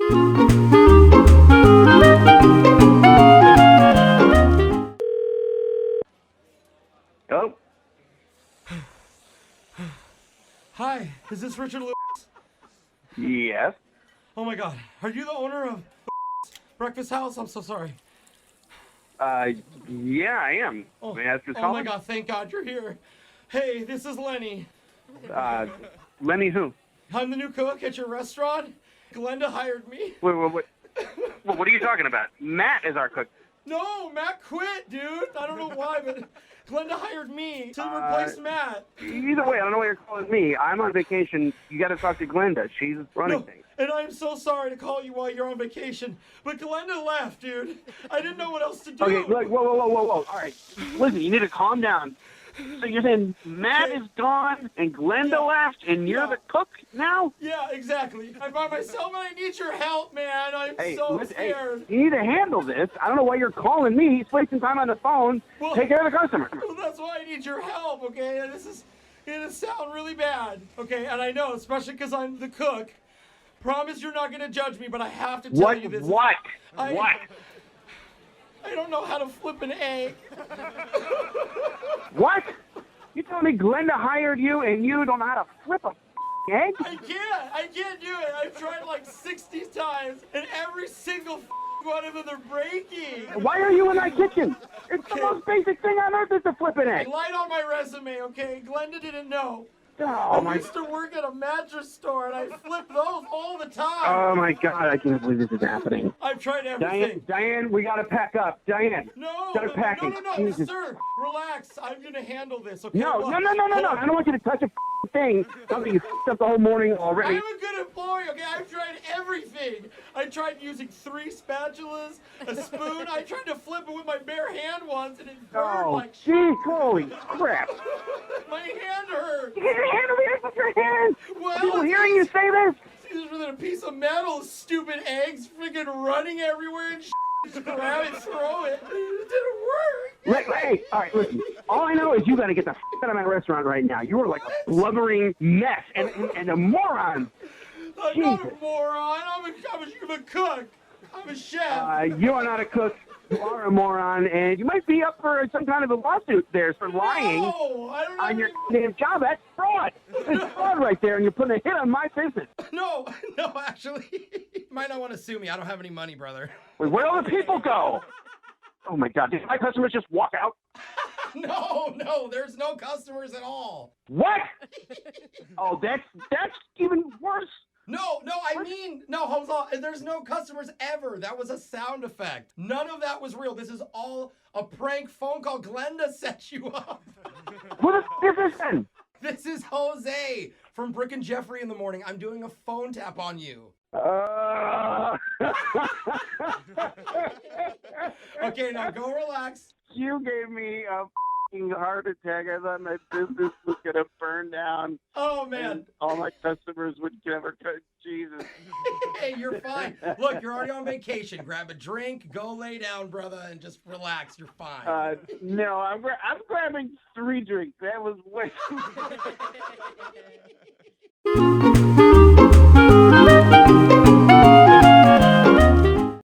Oh, Hi, is this Richard Lewis? yes. Oh my god, are you the owner of Breakfast House? I'm so sorry. Yeah, I am. Oh, May I ask who's oh my calling? god, thank god you're here. Hey, this is Lenny. Lenny who? I'm the new cook at your restaurant. Glenda hired me. Wait. What are you talking about? Matt is our cook. No, Matt quit, dude. I don't know why, but Glenda hired me to replace Matt. Either way, I don't know why you're calling me. I'm on vacation. You got to talk to Glenda. She's running No, things. and I'm so sorry to call you while you're on vacation, but Glenda left, dude. I didn't know what else to do. Okay, look, whoa. All right, listen, you need to calm down. So you're saying Matt is gone and Glenda left, and you're the cook now? Yeah, exactly. I'm by myself and I need your help, man. I'm so scared. You need to handle this. I don't know why you're calling me. He's wasting time on the phone. Well, Take care of the customer. Well, that's why I need your help, okay? And this is gonna sound really bad, okay? And I know, especially because I'm the cook. Promise you're not gonna judge me, but I have to tell you this. What? I don't know how to flip an egg. What? You telling me Glenda hired you and you don't know how to flip a egg? I can't do it. I've tried like 60 times, and every single one of them they're breaking. Why are you in my kitchen? It's the most basic thing on earth is to flip an egg. Light on my resume, okay? Glenda didn't know. Oh, I used to work at a mattress store, and I flip those all the time. Oh, my God. I can't believe this is happening. I've tried everything. Diane, we got to pack up. Diane. No, No, Jesus. sir. Relax. I'm going to handle this, okay? No. Look, I don't want you to touch a thing. Something you f***ed up the whole morning already. I'm a good employee, okay? I've tried everything. I tried using 3 spatulas, a spoon. I tried to flip it with my bare hand once, and it burned like shit. Gee, holy crap. My hand hurt. You can't handle the eggs with your hand. Well, People hearing you say this? It's easier than a piece of metal, stupid eggs freaking running everywhere and shit. Just grab it, throw it. It didn't work. Hey, all right, listen. All I know is you got to get the f*** out of my restaurant right now. You are like a blubbering mess and a moron. I'm not a moron. I'm a cook. I'm a chef. You are not a cook. You are a moron, and you might be up for some kind of a lawsuit there for lying on your damn job. That's fraud. It's fraud right there, and you're putting a hit on my business. No, actually, you might not want to sue me. I don't have any money, brother. Wait, where all the people go? Oh, my God. Did my customers just walk out? No, there's no customers at all. What? Oh, that's even worse. No, hold on. There's no customers ever. That was a sound effect. None of that was real. This is all a prank phone call. Glenda set you up. Who the f*** is this then? This is Jose from Brick and Jeffrey in the Morning. I'm doing a phone tap on you. Okay, now go relax. You gave me a f***ing heart attack. I thought my business was going to burn down. Oh, man. And all my customers would never cut. Jesus. Hey, you're fine. Look, you're already on vacation. Grab a drink, go lay down, brother, and just relax. You're fine. No, I'm grabbing 3 drinks. That was way too